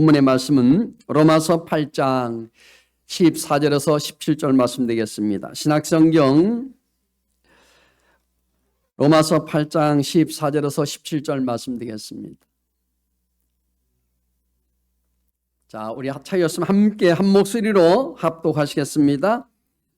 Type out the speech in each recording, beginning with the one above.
본문의 말씀은 로마서 8장 14절에서 17절 말씀 되겠습니다. 신약성경 로마서 8장 14절에서 17절 말씀 되겠습니다. 자, 우리 차였으면 함께 한 목소리로 합독하시겠습니다.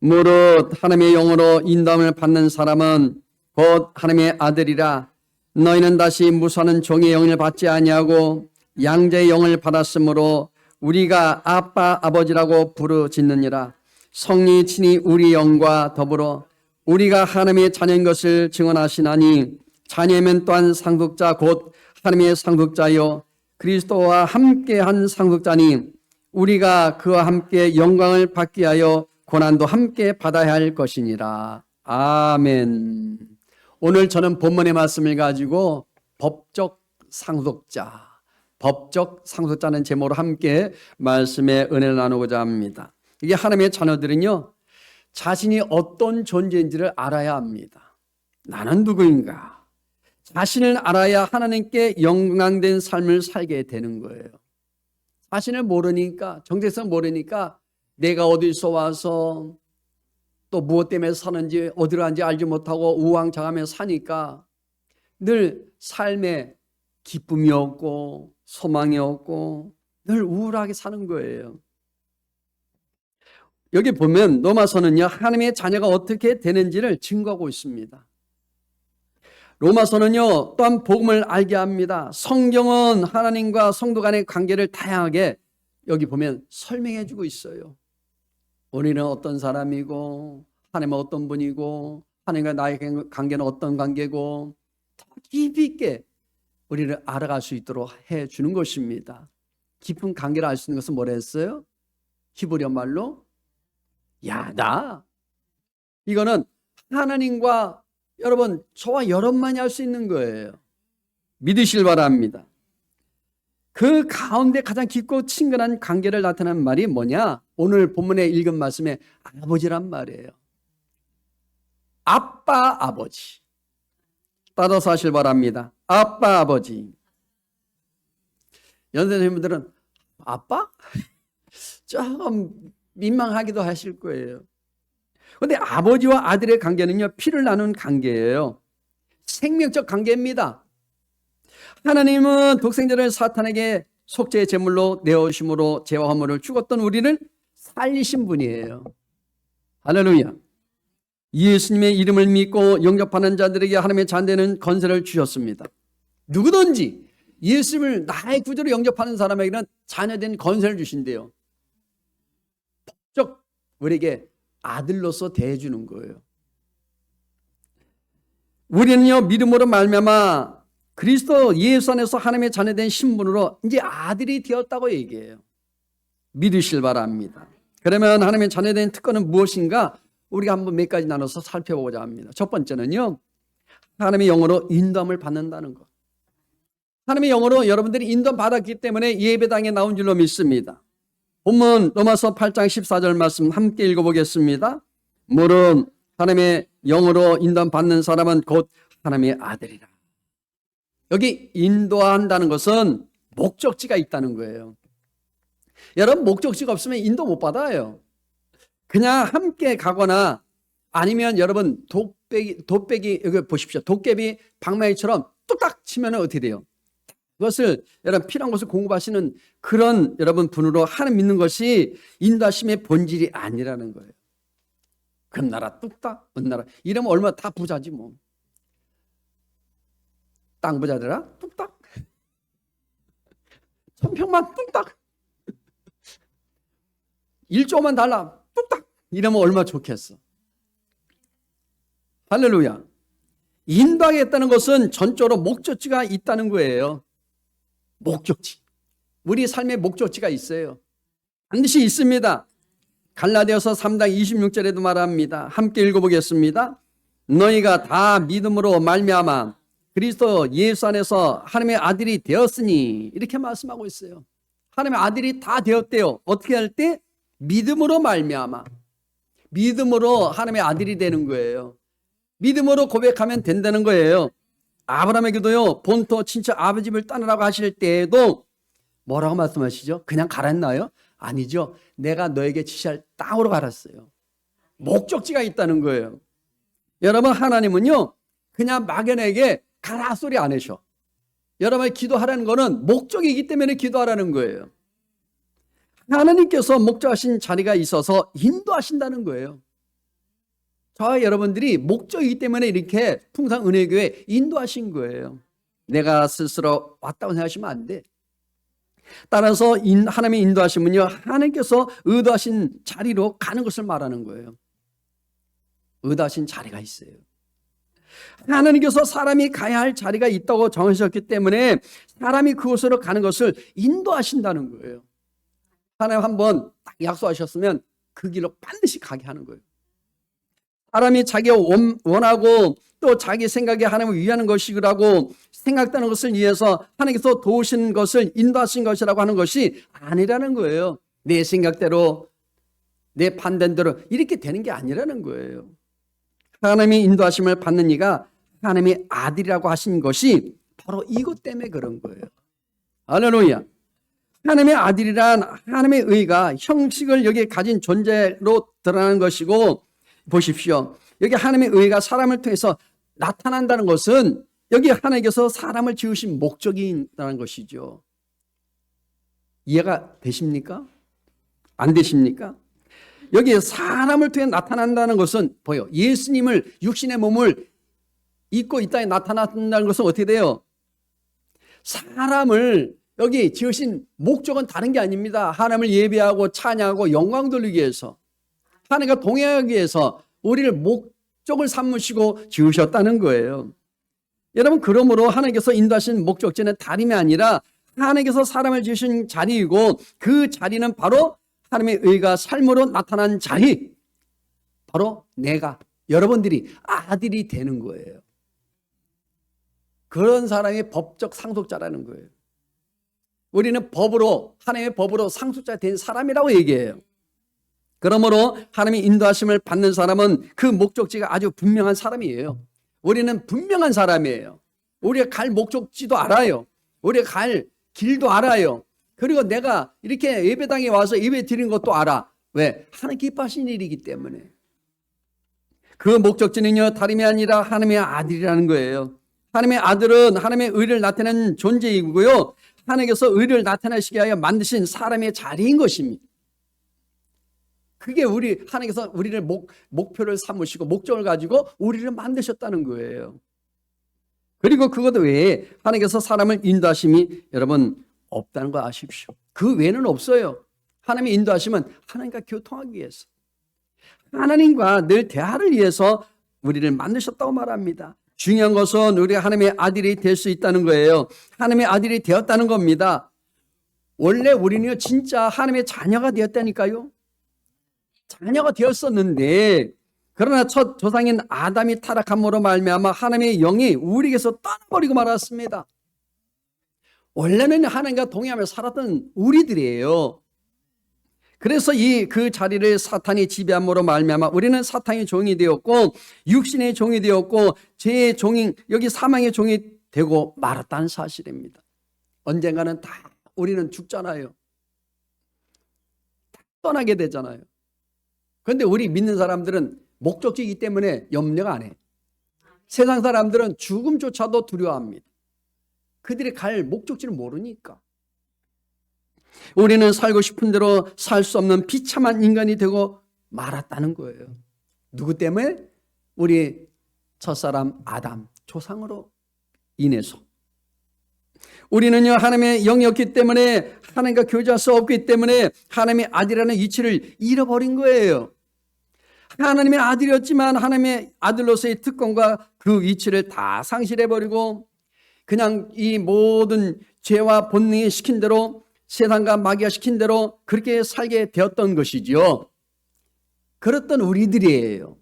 무릇 하나님의 영으로 인도함을 받는 사람은 곧 하나님의 아들이라. 너희는 다시 무수하는 종의 영을 받지 아니하고 양자의 영을 받았으므로 우리가 아빠 아버지라고 부르짖느니라. 성령이 친히 우리 영과 더불어 우리가 하나님의 자녀인 것을 증언하시나니 자녀면 또한 상속자 곧 하나님의 상속자요 그리스도와 함께한 상속자니 우리가 그와 함께 영광을 받기 위하여 고난도 함께 받아야 할 것이니라. 아멘. 오늘 저는 본문의 말씀을 가지고 법적 상속자는 제목으로 함께 말씀의 은혜를 나누고자 합니다. 이게 하나님의 자녀들은요, 자신이 어떤 존재인지를 알아야 합니다. 나는 누구인가? 자신을 알아야 하나님께 영광된 삶을 살게 되는 거예요. 자신을 모르니까, 정체성 모르니까 내가 어디서 와서 또 무엇 때문에 사는지 어디로 가는지 알지 못하고 우왕좌왕하며 사니까 늘 삶에 기쁨이 없고 소망이 없고 늘 우울하게 사는 거예요. 여기 보면 로마서는요, 하나님의 자녀가 어떻게 되는지를 증거하고 있습니다. 로마서는요, 또한 복음을 알게 합니다. 성경은 하나님과 성도 간의 관계를 다양하게 여기 보면 설명해 주고 있어요. 우리는 어떤 사람이고 하나님은 어떤 분이고 하나님과 나의 관계는 어떤 관계고 더 깊이 있게 우리를 알아갈 수 있도록 해주는 것입니다. 깊은 관계를 알 수 있는 것은 뭐라 했어요? 히브리어 말로 야다. 이거는 하나님과 여러분, 저와 여러분만이 알 수 있는 거예요. 믿으시길 바랍니다. 그 가운데 가장 깊고 친근한 관계를 나타내는 말이 뭐냐? 오늘 본문에 읽은 말씀에 아버지란 말이에요. 아빠 아버지. 따라서 하시길 바랍니다. 아빠 아버지. 연세님들은 아빠? 조금 민망하기도 하실 거예요. 그런데 아버지와 아들의 관계는요, 피를 나눈 관계예요. 생명적 관계입니다. 하나님은 독생자를 사탄에게 속죄의 제물로 내어주심으로 죄와 허물을 죽었던 우리를 살리신 분이에요. 할렐루야. 예수님의 이름을 믿고 영접하는 자들에게 하나님의 자녀되는 권세를 주셨습니다. 누구든지 예수님을 나의 구주로 영접하는 사람에게는 자녀된 권세를 주신대요. 법적 우리에게 아들로서 대해주는 거예요. 우리는요, 믿음으로 말미암아 그리스도 예수 안에서 하나님의 자녀된 신분으로 이제 아들이 되었다고 얘기해요. 믿으실 바랍니다. 그러면 하나님의 자녀된 특권은 무엇인가? 우리가 한번 몇 가지 나눠서 살펴보고자 합니다. 첫 번째는요, 하나님의 영으로 인도함을 받는다는 것. 하나님의 영으로 여러분들이 인도함 받았기 때문에 예배당에 나온 줄로 믿습니다. 본문 로마서 8장 14절 말씀 함께 읽어보겠습니다. 무릇 하나님의 영으로 인도함 받는 사람은 곧 하나님의 아들이라. 여기 인도한다는 것은 목적지가 있다는 거예요. 여러분, 목적지가 없으면 인도 못 받아요. 그냥 함께 가거나 아니면 여러분 돗배기 여기 보십시오. 도깨비 방망이처럼 뚝딱 치면 어떻게 돼요? 그것을 여러분 필요한 것을 공급하시는 그런 여러분 분으로 하나님 믿는 것이 인도하심의 본질이 아니라는 거예요. 금나라 뚝딱 은나라 이러면 얼마나 다 부자지 뭐. 땅 부자들아 뚝딱 1000평만 뚝딱 1조만 달라 뚝딱 이러면 얼마나 좋겠어. 할렐루야. 인도하겠다는 것은 전적으로 목적지가 있다는 거예요. 목적지. 우리 삶의 목적지가 있어요. 반드시 있습니다. 갈라디아서 3장 26절에도 말합니다. 함께 읽어보겠습니다. 너희가 다 믿음으로 말미암아 그리스도 예수 안에서 하나님의 아들이 되었으니 이렇게 말씀하고 있어요. 하나님의 아들이 다 되었대요. 어떻게 할 때? 믿음으로 말미암아. 믿음으로 하나님의 아들이 되는 거예요. 믿음으로 고백하면 된다는 거예요. 아브라함에게도요, 본토 친척 아버지 집을 떠나라고 하실 때에도 뭐라고 말씀하시죠? 그냥 가랐나요? 아니죠. 내가 너에게 지시할 땅으로 갈았어요. 목적지가 있다는 거예요. 여러분, 하나님은요, 그냥 막연하게 가라 소리 안 하셔. 여러분이 기도하라는 거는 목적이기 때문에 기도하라는 거예요. 하나님께서 목적하신 자리가 있어서 인도하신다는 거예요. 저와 여러분들이 목적이기 때문에 이렇게 풍성은혜교회 인도하신 거예요. 내가 스스로 왔다고 생각하시면 안 돼. 따라서 하나님의 인도하심은요, 하나님께서 의도하신 자리로 가는 것을 말하는 거예요. 의도하신 자리가 있어요. 하나님께서 사람이 가야 할 자리가 있다고 정하셨기 때문에 사람이 그곳으로 가는 것을 인도하신다는 거예요. 하나님 한번 딱 약속하셨으면 그 길로 반드시 가게 하는 거예요. 사람이 자기가 원하고 또 자기 생각에 하나님을 위하는 것이라고 생각되는 것을 위해서 하나님께서 도우신 것을 인도하신 것이라고 하는 것이 아니라는 거예요. 내 생각대로 내 판단대로 이렇게 되는 게 아니라는 거예요. 하나님의 인도하심을 받는 이가 하나님의 아들이라고 하신 것이 바로 이것 때문에 그런 거예요. 할렐루야. 하나님의 아들이란 하나님의 의가 형식을 여기에 가진 존재로 드러나는 것이고, 보십시오. 여기 하나님의 의가 사람을 통해서 나타난다는 것은 여기 하나님께서 사람을 지으신 목적이 있다는 것이죠. 이해가 되십니까? 안 되십니까? 여기 사람을 통해 나타난다는 것은 뭐예요? 예수님을 육신의 몸을 입고 이 땅에 나타난다는 것은 어떻게 돼요? 사람을 여기 지으신 목적은 다른 게 아닙니다. 하나님을 예배하고 찬양하고 영광 돌리기 위해서, 하나님과 동행하기 위해서 우리를 목적을 삼으시고 지으셨다는 거예요. 여러분, 그러므로 하나님께서 인도하신 목적지는 다름이 아니라 하나님께서 사람을 지으신 자리이고, 그 자리는 바로 하나님의 의가 삶으로 나타난 자리, 바로 내가, 여러분들이 아들이 되는 거예요. 그런 사람이 법적 상속자라는 거예요. 우리는 법으로, 하나님의 법으로 상속자 된 사람이라고 얘기해요. 그러므로 하나님의 인도하심을 받는 사람은 그 목적지가 아주 분명한 사람이에요. 우리는 분명한 사람이에요. 우리가 갈 목적지도 알아요. 우리가 갈 길도 알아요. 그리고 내가 이렇게 예배당에 와서 예배 드리는 것도 알아. 왜? 하나님 기뻐하신 일이기 때문에. 그 목적지는요, 다름이 아니라 하나님의 아들이라는 거예요. 하나님의 아들은 하나님의 의를 나타내는 존재이고요, 하나님께서 의를 나타내시게 하여 만드신 사람의 자리인 것입니다. 그게 하나님께서 우리를 목표를 삼으시고 목적을 가지고 우리를 만드셨다는 거예요. 그리고 그것 외에 하나님께서 사람을 인도하심이 여러분 없다는 거 아십시오. 그 외에는 없어요. 하나님의 인도하심은 하나님과 교통하기 위해서, 하나님과 늘 대화를 위해서 우리를 만드셨다고 말합니다. 중요한 것은 우리가 하나님의 아들이 될 수 있다는 거예요. 하나님의 아들이 되었다는 겁니다. 원래 우리는 진짜 하나님의 자녀가 되었다니까요. 자녀가 되었었는데, 그러나 첫 조상인 아담이 타락함으로 말미암아 하나님의 영이 우리에게서 떠나버리고 말았습니다. 원래는 하나님과 동행하며 살았던 우리들이에요. 그래서 그 자리를 사탄이 지배함으로 말미암아 우리는 사탄의 종이 되었고, 육신의 종이 되었고, 죄의 종이, 여기 사망의 종이 되고 말았다는 사실입니다. 언젠가는 다 우리는 죽잖아요. 다 떠나게 되잖아요. 그런데 우리 믿는 사람들은 목적지이기 때문에 염려가 안 해. 세상 사람들은 죽음조차도 두려워합니다. 그들이 갈 목적지를 모르니까. 우리는 살고 싶은 대로 살 수 없는 비참한 인간이 되고 말았다는 거예요. 누구 때문에? 우리 첫사람 아담 조상으로 인해서. 우리는요, 하나님의 영이었기 때문에, 하나님과 교제할 수 없기 때문에 하나님의 아들이라는 위치를 잃어버린 거예요. 하나님의 아들이었지만 하나님의 아들로서의 특권과 그 위치를 다 상실해버리고 그냥 이 모든 죄와 본능이 시킨 대로, 세상과 마귀가 시킨 대로 그렇게 살게 되었던 것이지요. 그랬던 우리들이에요.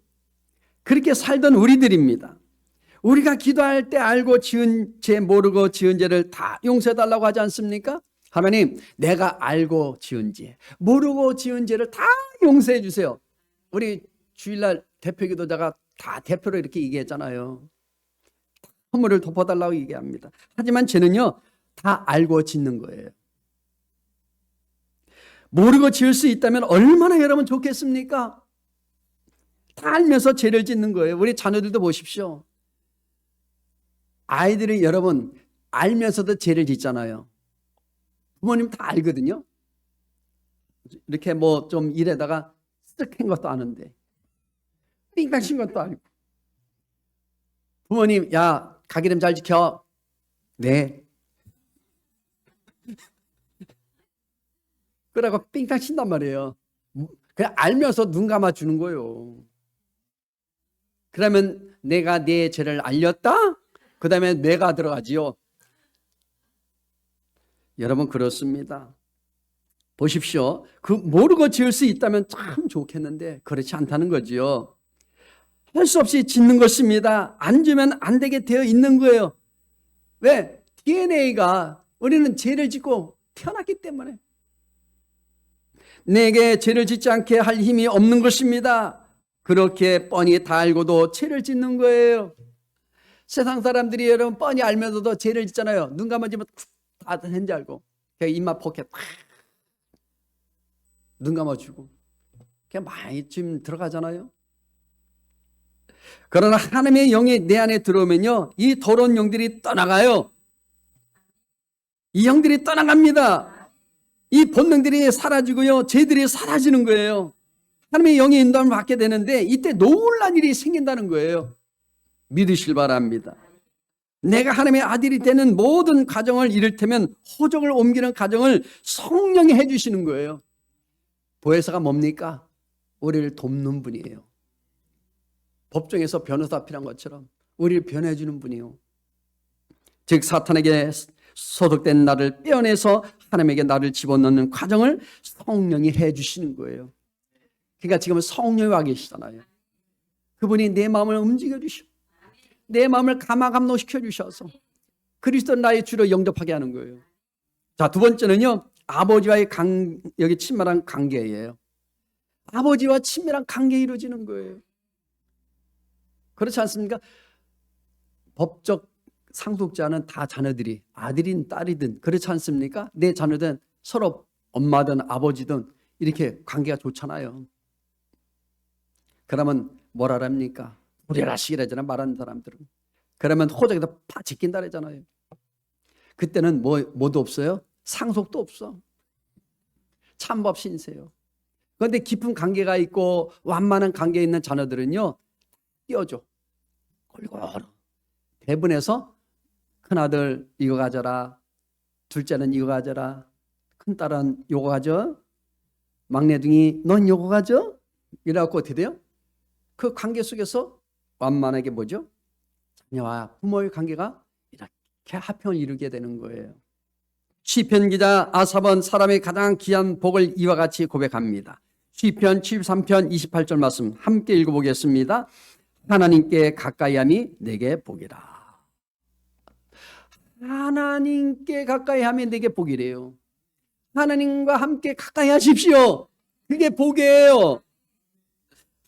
그렇게 살던 우리들입니다. 우리가 기도할 때 알고 지은 죄, 모르고 지은 죄를 다 용서해달라고 하지 않습니까? 하나님, 내가 알고 지은 죄, 모르고 지은 죄를 다 용서해 주세요. 우리 주일날 대표 기도자가 다 대표로 이렇게 얘기했잖아요. 허물을 덮어달라고 얘기합니다. 하지만 죄는요, 다 알고 짓는 거예요. 모르고 지을 수 있다면 얼마나 여러분 좋겠습니까? 다 알면서 죄를 짓는 거예요. 우리 자녀들도 보십시오. 아이들이 여러분 알면서도 죄를 짓잖아요. 부모님 다 알거든요. 이렇게 뭐 좀 일에다가 쓱한 것도 아는데 삥땅 친 것도 아니고 부모님 야 가게 좀 잘 지켜. 네. 그러고 삥땅 친단 말이에요. 그냥 알면서 눈 감아 주는 거예요. 그러면 내가 내 죄를 알렸다? 그 다음에 뇌가 들어가지요. 여러분 그렇습니다. 보십시오. 그 모르고 지을 수 있다면 참 좋겠는데 그렇지 않다는 거지요. 할 수 없이 짓는 것입니다. 안 주면 안 되게 되어 있는 거예요. 왜? DNA가 우리는 죄를 짓고 태어났기 때문에 내게 죄를 짓지 않게 할 힘이 없는 것입니다. 그렇게 뻔히 다 알고도 죄를 짓는 거예요. 세상 사람들이 여러분 뻔히 알면서도 죄를 짓잖아요. 눈 감아지면 다 된지 알고 그냥 입맛 포켓 눈 감아주고 그냥 많이 좀 들어가잖아요. 그러나 하나님의 영이 내 안에 들어오면요 이 더러운 영들이 떠나가요. 이 영들이 떠나갑니다. 이 본능들이 사라지고요 죄들이 사라지는 거예요. 하나님의 영의 인도함을 받게 되는데 이때 놀란 일이 생긴다는 거예요. 믿으실 바랍니다. 내가 하나님의 아들이 되는 모든 가정을 이를테면 호적을 옮기는 가정을 성령이 해주시는 거예요. 보혜사가 뭡니까? 우리를 돕는 분이에요. 법정에서 변호사 필요한 것처럼 우리를 변호해주는 분이요. 즉 사탄에게 소득된 나를 빼어내서 하나님에게 나를 집어넣는 과정을 성령이 해주시는 거예요. 그러니까 지금 성령이 와 계시잖아요. 그분이 내 마음을 움직여 주시고 내 마음을 감화감동시켜 주셔서 그리스도 나의 주로 영접하게 하는 거예요. 자, 두 번째는요. 아버지와의 여기 친밀한 관계예요. 아버지와 친밀한 관계 이루어지는 거예요. 그렇지 않습니까? 법적 상속자는 다 자녀들이 아들인 딸이든 그렇지 않습니까? 내 자녀든 서로 엄마든 아버지든 이렇게 관계가 좋잖아요. 그러면 뭐라 합니까? 우리라시기라잖아 말하는 사람들은. 그러면 호적에다 팍 제낀다 그러잖아요. 그때는 뭐도 없어요? 상속도 없어. 참법 신세요. 그런데 깊은 관계가 있고 완만한 관계에 있는 자녀들은요 띄워줘. 골고루 배분해서 큰아들 이거 가져라, 둘째는 이거 가져라, 큰딸은 이거 가져, 막내둥이 넌 이거 가져. 이래갖고 어떻게 돼요? 그 관계 속에서 완만하게 뭐죠? 자녀와 부모의 관계가 이렇게 화평을 이루게 되는 거예요. 시편 기자 아삽은 사람의 가장 귀한 복을 이와 같이 고백합니다. 시편 73편 28절 말씀 함께 읽어보겠습니다. 하나님께 가까이함이 내게 복이라. 하나님께 가까이함이 내게 복이래요. 하나님과 함께 가까이 하십시오. 그게 복이에요.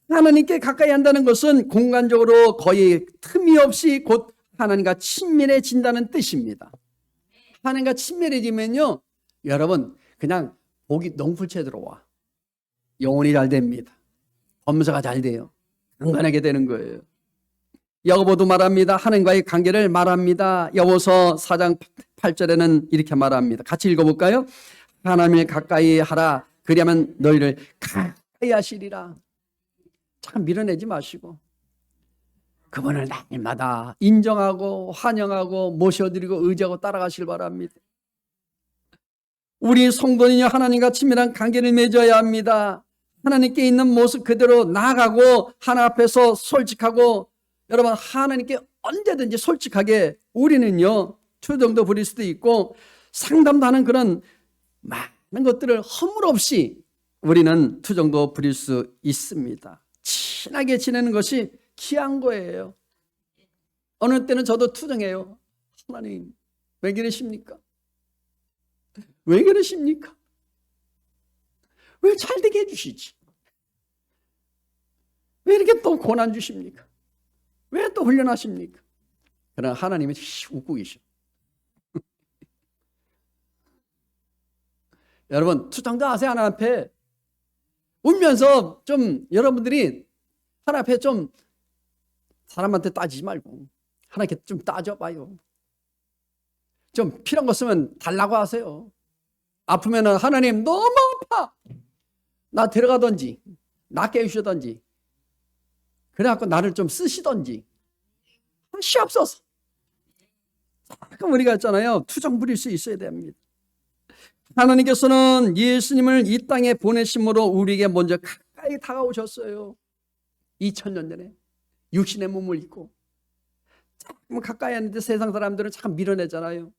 하나님께 가까이 한다는 것은 공간적으로 거의 틈이 없이 곧 하나님과 친밀해진다는 뜻입니다. 하나님과 친밀해지면요 여러분 그냥 복이 농풀채 들어와. 영혼이 잘 됩니다. 검사가 잘 돼요. 강건하게 되는 거예요. 야고보도 말합니다. 하나님과의 관계를 말합니다. 야고보서 4장 8절에는 이렇게 말합니다. 같이 읽어볼까요? 하나님을 가까이 하라. 그리하면 너희를 가까이 하시리라. 참 밀어내지 마시고 그분을 날마다 인정하고 환영하고 모셔드리고 의지하고 따라가시길 바랍니다. 우리 성도는요 하나님과 친밀한 관계를 맺어야 합니다. 하나님께 있는 모습 그대로 나아가고 하나님 앞에서 솔직하고 여러분 하나님께 언제든지 솔직하게 우리는요 투정도 부릴 수도 있고 상담도 하는 그런 많은 것들을 허물 없이 우리는 투정도 부릴 수 있습니다. 친하게 지내는 것이 귀한 거예요. 어느 때는 저도 투정해요. 하나님 왜 그러십니까? 왜 그러십니까? 왜 잘되게 해주시지? 왜 이렇게 또 고난 주십니까? 왜 또 훈련하십니까? 그러나 하나님이 웃고 계셔. 여러분, 투정도 하세요. 하나님 앞에. 울면서 좀 여러분들이 하나님 앞에 좀 사람한테 따지지 말고 하나님께 좀 따져봐요. 좀 필요한 거 쓰면 달라고 하세요. 아프면은 하나님 너무 아파. 나 데려가든지 나 깨우시든지 그래갖고 나를 좀 쓰시든지 시옵소서. 그럼 우리가 있잖아요. 투정 부릴 수 있어야 됩니다. 하나님께서는 예수님을 이 땅에 보내심으로 우리에게 먼저 가까이 다가오셨어요. 2000년 전에 육신의 몸을 입고 참 가까이 했는데 세상 사람들은 참 밀어내잖아요.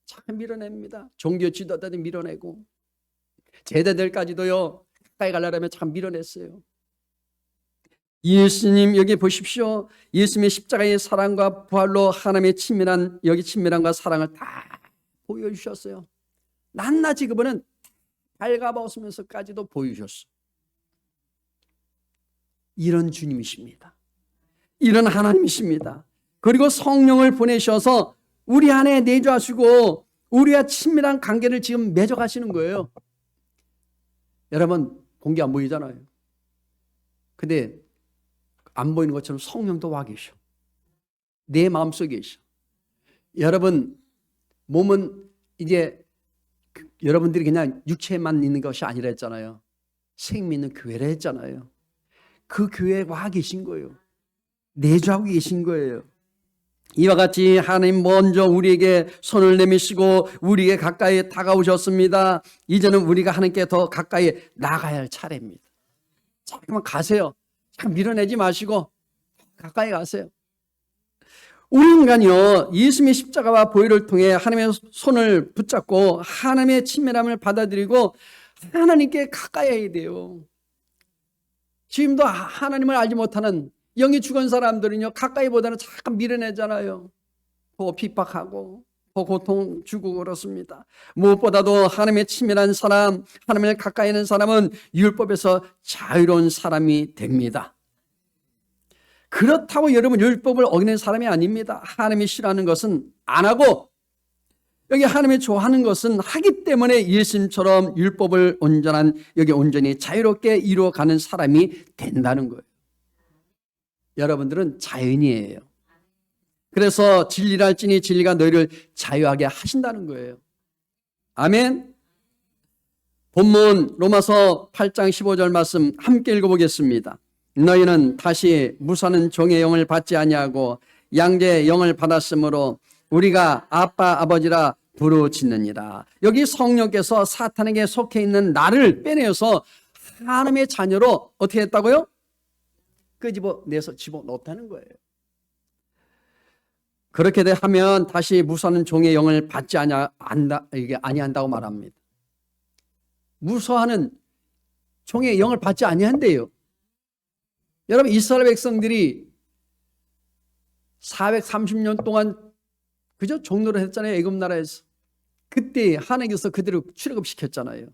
참 밀어냅니다. 종교 지도자들 밀어내고 제자들까지도요 가까이 가려면 참 밀어냈어요. 예수님 여기 보십시오. 예수님의 십자가의 사랑과 부활로 하나님의 친밀한 여기 친밀함과 사랑을 다 보여주셨어요. 낱낱이 그분은 발가벗으면서까지도 보여주셨어요. 이런 주님이십니다. 이런 하나님이십니다. 그리고 성령을 보내셔서 우리 안에 내주하시고 우리와 친밀한 관계를 지금 맺어가시는 거예요. 여러분 공기 안 보이잖아요. 근데 안 보이는 것처럼 성령도 와 계셔. 내 마음속에 계셔. 여러분 몸은 이제 여러분들이 그냥 육체만 있는 것이 아니라 했잖아요. 생명 있는 교회라 했잖아요. 그 교회에 와 계신 거예요. 내주하고 계신 거예요. 이와 같이 하나님 먼저 우리에게 손을 내미시고 우리에게 가까이 다가오셨습니다. 이제는 우리가 하나님께 더 가까이 나가야 할 차례입니다. 잠깐만 가세요. 잠깐 밀어내지 마시고 가까이 가세요. 우리 인간이요 예수님의 십자가와 보혈을 통해 하나님의 손을 붙잡고 하나님의 친밀함을 받아들이고 하나님께 가까이 해야 돼요. 지금도 하나님을 알지 못하는 영이 죽은 사람들은요 가까이보다는 잠깐 밀어내잖아요. 더 핍박하고 더 고통 주고 그렇습니다. 무엇보다도 하나님의 친밀한 사람, 하나님을 가까이 하는 사람은 율법에서 자유로운 사람이 됩니다. 그렇다고 여러분 율법을 어기는 사람이 아닙니다. 하나님이 싫어하는 것은 안 하고 여기 하나님이 좋아하는 것은 하기 때문에 예수님처럼 율법을 온전히 자유롭게 이루어가는 사람이 된다는 거예요. 여러분들은 자연이에요. 그래서 진리를 알지니 진리가 너희를 자유하게 하신다는 거예요. 아멘. 본문 로마서 8장 15절 말씀 함께 읽어보겠습니다. 너희는 다시 무사는 종의 영을 받지 아니하고 양자의 영을 받았으므로 우리가 아빠 아버지라 부르짖느니라. 여기 성령께서 사탄에게 속해 있는 나를 빼내어서 하나님의 자녀로 어떻게 했다고요? 끄집어내서 집어넣었다는 거예요. 그렇게 하면 다시 무사는 종의 영을 받지 아니한다고 말합니다. 무서워하는 종의 영을 받지 아니한대요. 여러분 이스라엘 백성들이 430년 동안 그저 종노를 했잖아요. 애굽 나라에서. 그때 하나님께서 그대로 출애굽시켰잖아요.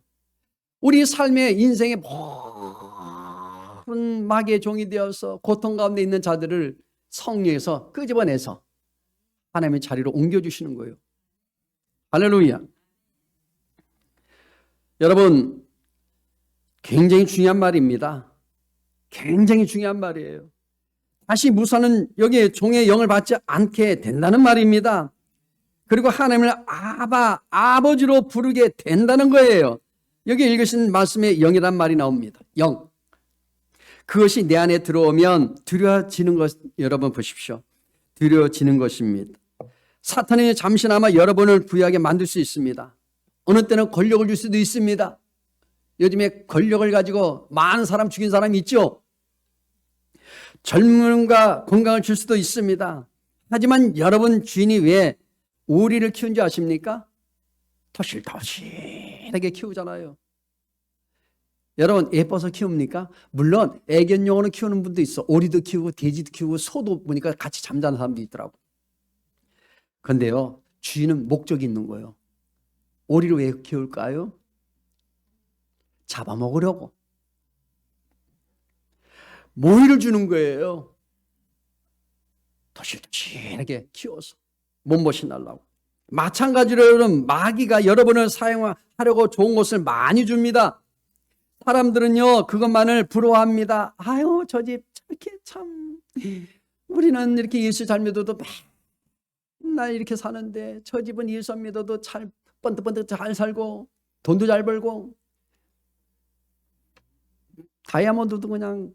우리 삶의 인생의 모든 마귀의 종이 되어서 고통 가운데 있는 자들을 성령에서 끄집어내서 하나님의 자리로 옮겨주시는 거예요. 할렐루야. 여러분 굉장히 중요한 말입니다. 굉장히 중요한 말이에요. 다시 무사는 여기에 종의 영을 받지 않게 된다는 말입니다. 그리고 하나님을 아버지로 부르게 된다는 거예요. 여기 읽으신 말씀에 영이란 말이 나옵니다. 영. 그것이 내 안에 들어오면 두려워지는 것, 여러분 보십시오. 두려워지는 것입니다. 사탄이 잠시나마 여러분을 부유하게 만들 수 있습니다. 어느 때는 권력을 줄 수도 있습니다. 요즘에 권력을 가지고 많은 사람 죽인 사람이 있죠. 젊음과 건강을 줄 수도 있습니다. 하지만 여러분 주인이 왜 오리를 키운지 아십니까? 토실토실하게 키우잖아요. 여러분 예뻐서 키웁니까? 물론 애견용으로 키우는 분도 있어. 오리도 키우고 돼지도 키우고 소도 보니까 같이 잠자는 사람도 있더라고. 그런데요 주인은 목적이 있는 거예요. 오리를 왜 키울까요? 잡아먹으려고. 모이를 주는 거예요. 토실토실하게 키워서 몸보신 하려고. 마찬가지로 여러분, 마귀가 여러분을 사용하려고 좋은 것을 많이 줍니다. 사람들은요, 그것만을 부러워합니다. 아유, 저 집 저렇게 참, 우리는 이렇게 예수 잘 믿어도 맨날 이렇게 사는데, 저 집은 예수 안 믿어도 잘 번뜩번뜩 잘 살고 돈도 잘 벌고, 다이아몬드도 그냥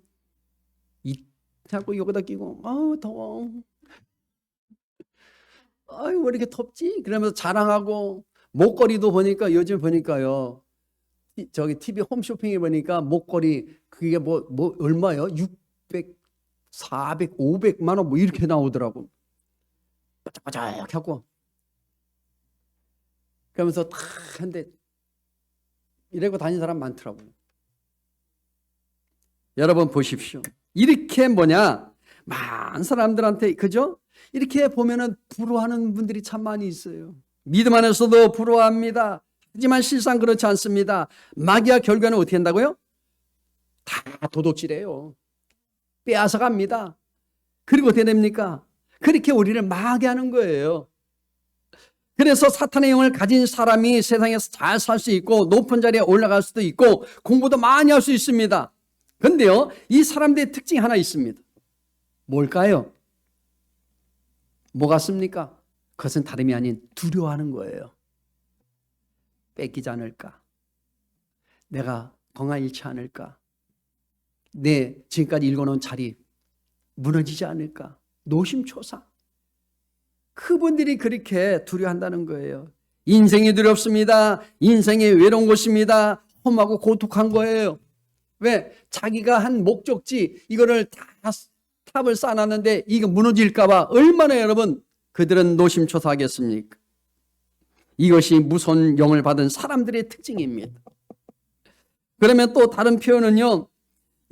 자꾸 여기다 끼고, 아우 더워, 아유 왜 이렇게 덥지? 그러면서 자랑하고, 목걸이도 보니까 요즘 보니까요, 저기 TV 홈쇼핑에 보니까 목걸이 그게 뭐 얼마요? 600, 400, 500만 원 뭐 이렇게 나오더라고. 바짝바짝 하고. 그러면서 다 한데 이러고 다니는 사람 많더라고요. 여러분 보십시오. 이렇게 뭐냐? 많은 사람들한테, 그죠? 이렇게 보면은 부러워하는 분들이 참 많이 있어요. 믿음 안에서도 부러워합니다. 하지만 실상 그렇지 않습니다. 마귀가 결과는 어떻게 한다고요? 다 도둑질해요. 빼앗아 갑니다. 그리고 어떻게 됩니까? 그렇게 우리를 망하게 하는 거예요. 그래서 사탄의 영을 가진 사람이 세상에서 잘 살 수 있고 높은 자리에 올라갈 수도 있고 공부도 많이 할 수 있습니다. 그런데요, 이 사람들의 특징이 하나 있습니다. 뭘까요? 뭐 같습니까? 그것은 다름이 아닌 두려워하는 거예요. 뺏기지 않을까? 내가 건강 잃지 않을까? 내 지금까지 읽어놓은 자리 무너지지 않을까? 노심초사. 그분들이 그렇게 두려워한다는 거예요. 인생이 두렵습니다. 인생이 외로운 것입니다. 험하고 고독한 거예요. 왜? 자기가 한 목적지, 이거를 다 탑을 쌓아놨는데 이거 무너질까 봐 얼마나 여러분 그들은 노심초사하겠습니까? 이것이 무서운 영을 받은 사람들의 특징입니다. 그러면 또 다른 표현은요,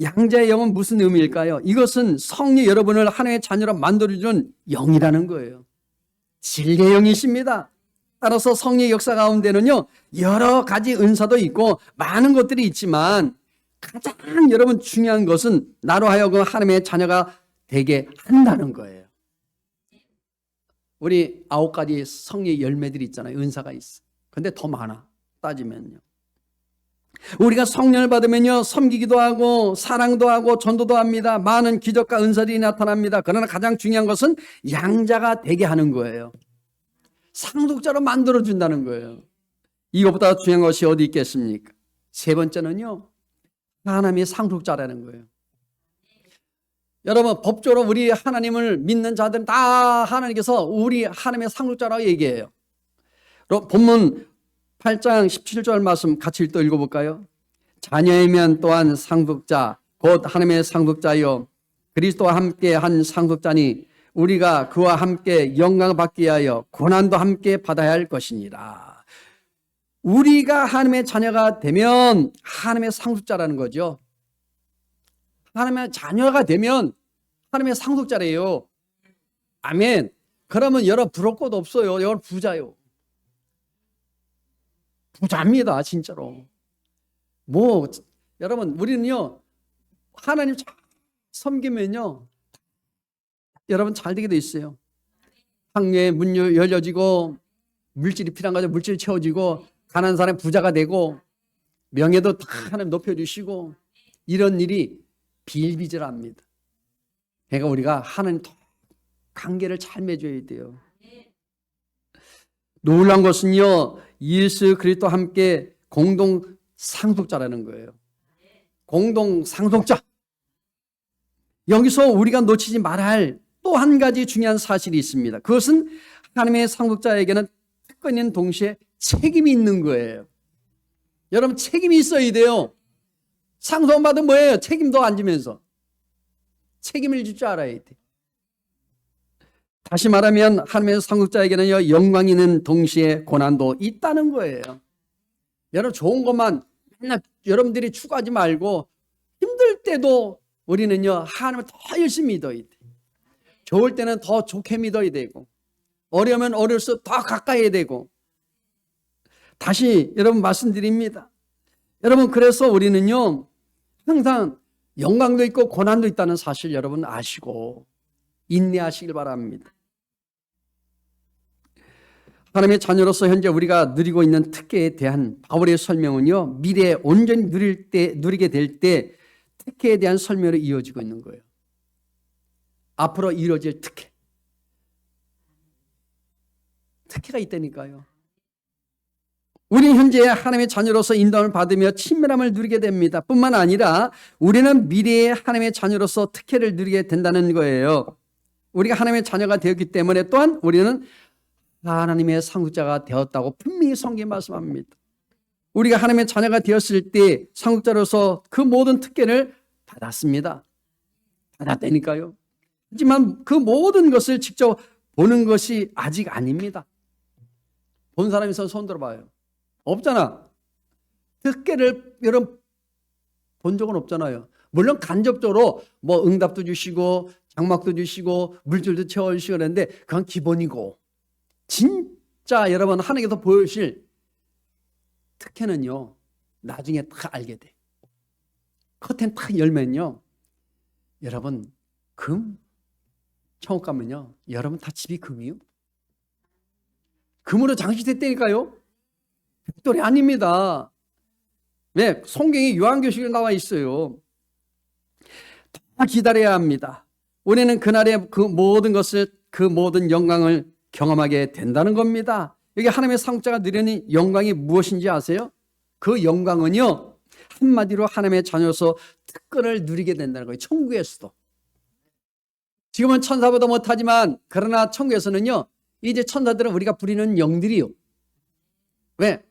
양자의 영은 무슨 의미일까요? 이것은 성령 여러분을 하나님의 자녀로 만들어준 영이라는 거예요. 진리의 영이십니다. 따라서 성령의 역사 가운데는요, 여러 가지 은사도 있고 많은 것들이 있지만 가장 여러분 중요한 것은 나로 하여금 하나님의 자녀가 되게 한다는 거예요. 우리 9가지 성령의 열매들이 있잖아요. 은사가 있어. 근데 더 많아, 따지면요. 우리가 성령을 받으면요, 섬기기도 하고 사랑도 하고 전도도 합니다. 많은 기적과 은사들이 나타납니다. 그러나 가장 중요한 것은 양자가 되게 하는 거예요. 상속자로 만들어준다는 거예요. 이것보다 중요한 것이 어디 있겠습니까? 세 번째는요, 하나님의 상속자라는 거예요. 여러분, 법적으로 우리 하나님을 믿는 자들은 다 하나님께서 우리 하나님의 상속자라고 얘기해요. 본문 8장 17절 말씀 같이 또 읽어볼까요? 자녀이면 또한 상속자, 곧 하나님의 상속자요 그리스도와 함께 한 상속자니 우리가 그와 함께 영광을 받기 위하여 고난도 함께 받아야 할 것이니라. 우리가 하나님의 자녀가 되면 하나님의 상속자라는 거죠. 하나님의 자녀가 되면 하나님의 상속자래요. 아멘. 그러면 여러분 부러울 것도 없어요. 여러분 부자요. 부자입니다, 진짜로. 뭐 여러분, 우리는요, 하나님 섬기면요, 여러분 잘 되게 돼 있어요. 항해의 문 열려지고, 물질이 필요한 거죠. 물질이 채워지고, 가난한 사람이 부자가 되고, 명예도 다 하나님 높여주시고, 이런 일이 비일비재랍니다. 그러니까 우리가 하나님 관계를 잘 맺어야 돼요. 놀라운 것은요, 예수 그리스도와 함께 공동 상속자라는 거예요. 공동 상속자. 여기서 우리가 놓치지 말아야 할 또 한 가지 중요한 사실이 있습니다. 그것은 하나님의 상속자에게는 특권 있는 동시에 책임이 있는 거예요. 여러분, 책임이 있어야 돼요. 상속받은 뭐예요? 책임도 안 지면서 책임을 질 줄 알아야 돼. 다시 말하면 하나님의 상속자에게는요, 영광이 있는 동시에 고난도 있다는 거예요. 여러분, 좋은 것만 맨날 여러분들이 추구하지 말고 힘들 때도 우리는요, 하나님을 더 열심히 믿어야 돼. 좋을 때는 더 좋게 믿어야 되고, 어려우면 어려울수록 더 가까이 해야 되고. 다시 여러분 말씀드립니다. 여러분, 그래서 우리는요, 항상 영광도 있고 고난도 있다는 사실 여러분 아시고 인내하시길 바랍니다. 하나님의 자녀로서 현재 우리가 누리고 있는 특혜에 대한 바울의 설명은요, 미래에 온전히 누리게 될 때 특혜에 대한 설명으로 이어지고 있는 거예요. 앞으로 이루어질 특혜가 있다니까요. 우리는 현재 하나님의 자녀로서 인도함을 받으며 친밀함을 누리게 됩니다. 뿐만 아니라 우리는 미래에 하나님의 자녀로서 특혜를 누리게 된다는 거예요. 우리가 하나님의 자녀가 되었기 때문에 또한 우리는 하나님의 상속자가 되었다고 분명히 성경이 말씀합니다. 우리가 하나님의 자녀가 되었을 때 상속자로서 그 모든 특혜를 받았습니다. 받았다니까요. 하지만 그 모든 것을 직접 보는 것이 아직 아닙니다. 본 사람이 있어서 손 들어봐요. 없잖아. 특혜를 여러분 본 적은 없잖아요. 물론 간접적으로 뭐 응답도 주시고 장막도 주시고 물질도 채워주시고 그러는데 그건 기본이고, 진짜 여러분 하나님께서 보여주실 특혜는요, 나중에 딱 알게 돼. 커튼 딱 열면요, 여러분 금 천국 가면요, 여러분 다 집이 금이요. 금으로 장식됐다니까요. 벽돌이 아닙니다. 네, 성경에 요한계시록에 나와 있어요. 다 기다려야 합니다. 우리는 그날의 그 모든 것을, 그 모든 영광을 경험하게 된다는 겁니다. 여기 하나님의 상속자가 누리는 영광이 무엇인지 아세요? 그 영광은요, 한마디로 하나님의 자녀로서 특권을 누리게 된다는 거예요. 천국에서도. 지금은 천사보다 못하지만 그러나 천국에서는요, 이제 천사들은 우리가 부리는 영들이요. 왜?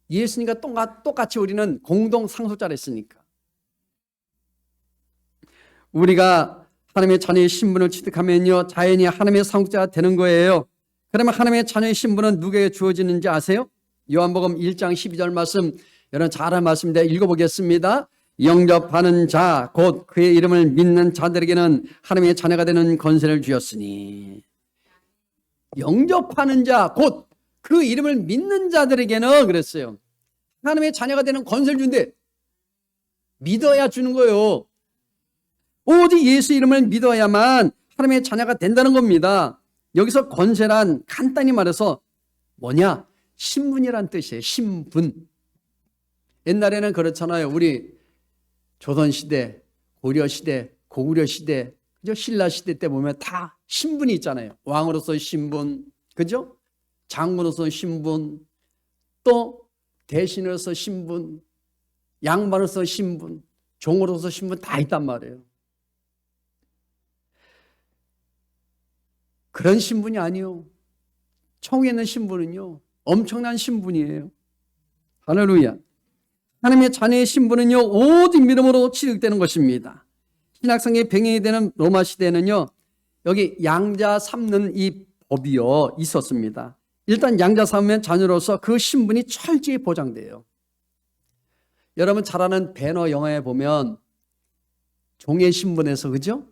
예수님과 똑같이 우리는 공동 상속자를 했으니까. 우리가 하나님의 자녀의 신분을 취득하면요, 자연히 하나님의 상속자가 되는 거예요. 그러면 하나님의 자녀의 신분은 누구에게 주어지는지 아세요? 요한복음 1장 12절 말씀, 여러분 잘 아는 말씀인데 읽어보겠습니다. 영접하는 자, 곧 그의 이름을 믿는 자들에게는 하나님의 자녀가 되는 권세를 주었으니. 영접하는 자, 곧 그 이름을 믿는 자들에게는 그랬어요. 하나님의 자녀가 되는 권세를 준대. 믿어야 주는 거예요. 오직 예수 이름을 믿어야만 하나님의 자녀가 된다는 겁니다. 여기서 권세란 간단히 말해서 뭐냐? 신분이란 뜻이에요. 신분. 옛날에는 그렇잖아요. 우리 조선시대, 고려시대, 고구려시대, 그죠? 신라시대 때 보면 다 신분이 있잖아요. 왕으로서 신분, 그죠? 장군으로서 신분, 또 대신으로서 신분, 양반으로서 신분, 종으로서 신분 다 있단 말이에요. 그런 신분이 아니요. 천국에 있는 신분은요, 엄청난 신분이에요. 할렐루야. 하나님의 자녀의 신분은요, 오직 믿음으로 취득되는 것입니다. 신약성의 병행이 되는 로마 시대에는요, 여기 양자 삼는 이 법이요, 있었습니다. 일단 양자 삼으면 자녀로서 그 신분이 철저히 보장돼요. 여러분 잘 아는 배너 영화에 보면 종의 신분에서, 그죠?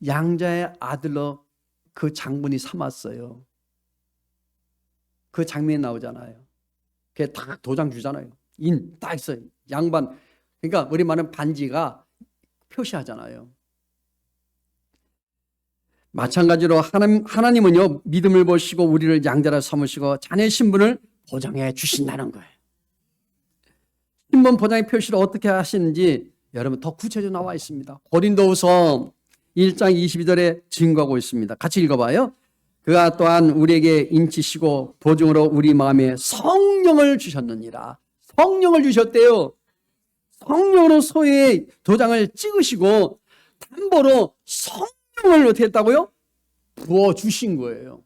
양자의 아들로 그 장군이 삼았어요. 그 장면이 나오잖아요. 그게 딱 도장 주잖아요. 인 딱 있어요. 양반. 그러니까 우리 말은 반지가 표시하잖아요. 마찬가지로 하나님은요, 믿음을 보시고 우리를 양자라 삼으시고 자녀의 신분을 보장해 주신다는 거예요. 신분 보장의 표시를 어떻게 하시는지 여러분 더 구체적으로 나와 있습니다. 고린도후서 1장 22절에 증거하고 있습니다. 같이 읽어봐요. 그가 또한 우리에게 인치시고 보증으로 우리 마음에 성령을 주셨느니라. 성령을 주셨대요. 성령으로 소유의 도장을 찍으시고 담보로 성령을 어떻게 했다고요? 부어주신 거예요.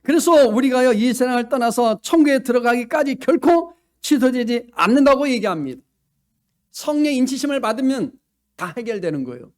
그래서 우리가요, 이 세상을 떠나서 천국에 들어가기까지 결코 취소되지 않는다고 얘기합니다. 성령의 인치심을 받으면 다 해결되는 거예요.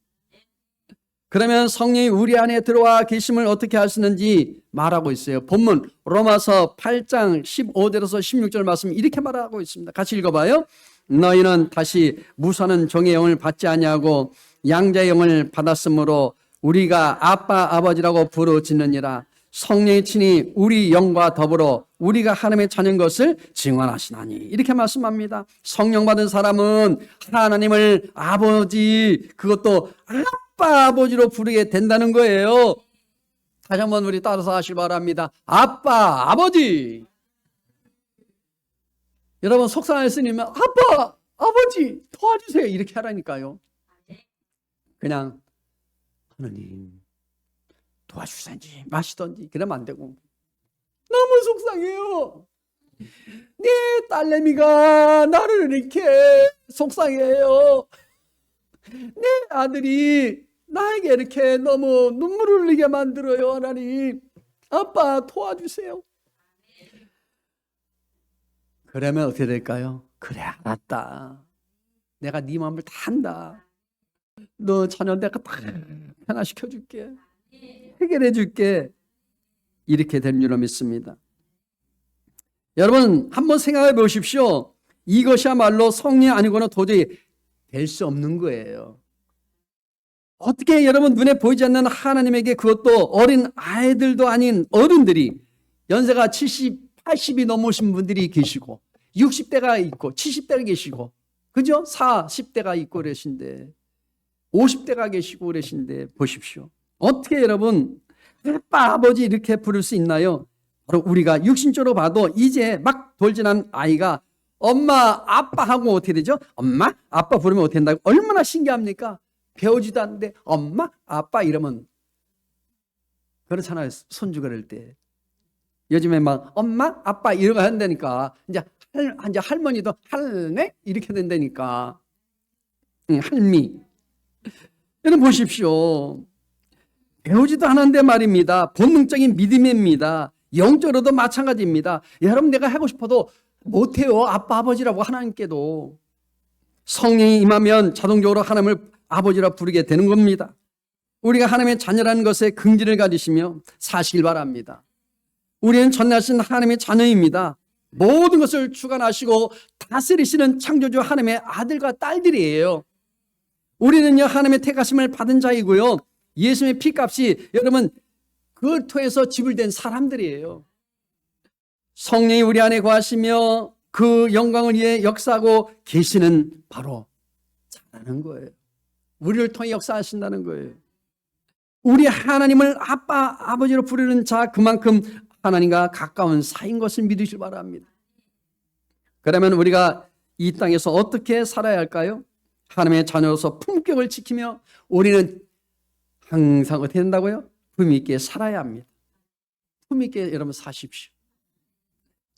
그러면 성령이 우리 안에 들어와 계심을 어떻게 하시는지 말하고 있어요. 본문 로마서 8장 15절에서 16절 말씀 이렇게 말하고 있습니다. 같이 읽어봐요. 너희는 다시 무사는 종의 영을 받지 아니하고 양자의 영을 받았으므로 우리가 아빠 아버지라고 부르짖느니라. 성령이 친히 우리 영과 더불어 우리가 하나님의 자녀인 것을 증언하시나니. 이렇게 말씀합니다. 성령 받은 사람은 하나님을 아버지, 그것도 아빠 아버지로 부르게 된다는 거예요. 다시 한번 우리 따라서 하시기 바랍니다. 아빠, 아버지. 여러분 속상할 스님은 아빠, 아버지 도와주세요 이렇게 하라니까요. 그냥 하느님 도와주시든지 마시든지 그러면 안 되고, 너무 속상해요. 내 딸내미가 나를 이렇게 속상해요. 내 아들이 나에게 이렇게 너무 눈물을 흘리게 만들어요. 하나님, 아빠 도와주세요. 그러면 어떻게 될까요? 그래, 알았다. 내가 네 마음을 다 안다. 너 자녀 내가 다 변화시켜줄게. 해결해줄게. 이렇게 될 줄로 믿습니다. 여러분 한번 생각해 보십시오. 이것이야말로 성령 아니고는 도저히 될 수 없는 거예요. 어떻게 여러분 눈에 보이지 않는 하나님에게, 그것도 어린 아이들도 아닌 어른들이, 연세가 70, 80이 넘으신 분들이 계시고 60대가 있고 70대가 계시고, 그죠? 40대가 있고 그러신데 50대가 계시고 그러신데 보십시오. 어떻게 여러분 아빠 아버지 이렇게 부를 수 있나요? 바로 우리가 육신적으로 봐도 이제 막 돌진한 아이가 엄마 아빠 하고 어떻게 되죠? 엄마 아빠 부르면 어떻게 된다고? 얼마나 신기합니까? 배우지도 않는데 엄마 아빠 이러면 그렇잖아요. 손주 그럴 때 요즘에 막 엄마 아빠 이러고 한다니까 이제 할머니도 할매 이렇게 된다니까. 할미. 여러분 보십시오. 배우지도 않았는데 말입니다. 본능적인 믿음입니다. 영적으로도 마찬가지입니다. 여러분 내가 하고 싶어도 못해요. 아빠 아버지라고 하나님께도. 성령이 임하면 자동적으로 하나님을 아버지라 부르게 되는 겁니다. 우리가 하나님의 자녀라는 것에 긍지를 가지시며 사시길 바랍니다. 우리는 전능하신 하나님의 자녀입니다. 모든 것을 주관하시고 다스리시는 창조주 하나님의 아들과 딸들이에요. 우리는요 하나님의 택하심을 받은 자이고요, 예수님의 피값이 여러분 그걸 통해서 지불된 사람들이에요. 성령이 우리 안에 거하시며 그 영광을 위해 역사하고 계시는 바로 자라는 거예요. 우리를 통해 역사하신다는 거예요. 우리 하나님을 아빠 아버지로 부르는 자, 그만큼 하나님과 가까운 사이인 것을 믿으시기 바랍니다. 그러면 우리가 이 땅에서 어떻게 살아야 할까요? 하나님의 자녀로서 품격을 지키며 우리는 항상 어떻게 된다고요? 품있게 살아야 합니다. 품있게 여러분 사십시오.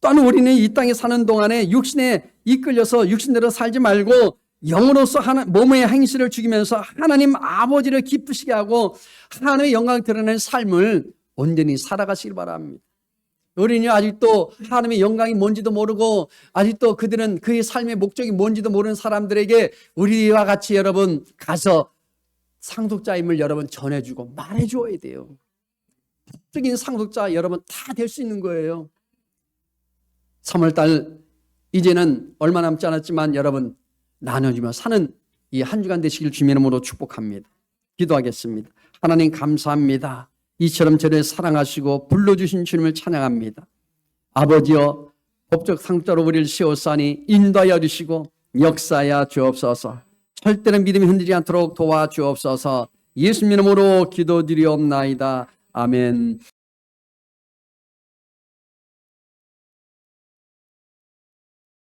또한 우리는 이 땅에 사는 동안에 육신에 이끌려서 육신대로 살지 말고 영으로서 몸의 행실을 죽이면서 하나님 아버지를 기쁘시게 하고 하나님의 영광을 드러내는 삶을 온전히 살아가시길 바랍니다. 우리는 아직도 하나님의 영광이 뭔지도 모르고 아직도 그들은 그의 삶의 목적이 뭔지도 모르는 사람들에게 우리와 같이 여러분 가서 상속자임을 여러분 전해주고 말해줘야 돼요. 법적인 상속자 여러분 다 될 수 있는 거예요. 3월달 이제는 얼마 남지 않았지만 여러분 나눠주며 사는 이 한 주간 되시길 주님의 이름으로 축복합니다. 기도하겠습니다. 하나님 감사합니다. 이처럼 저를 사랑하시고 불러주신 주님을 찬양합니다. 아버지여, 법적 상자로 우리를 세웠사니 인도하여 주시고 역사하여 주옵소서. 절대로 믿음이 흔들리지 않도록 도와주옵소서. 예수님 이름으로 기도드리옵나이다. 아멘.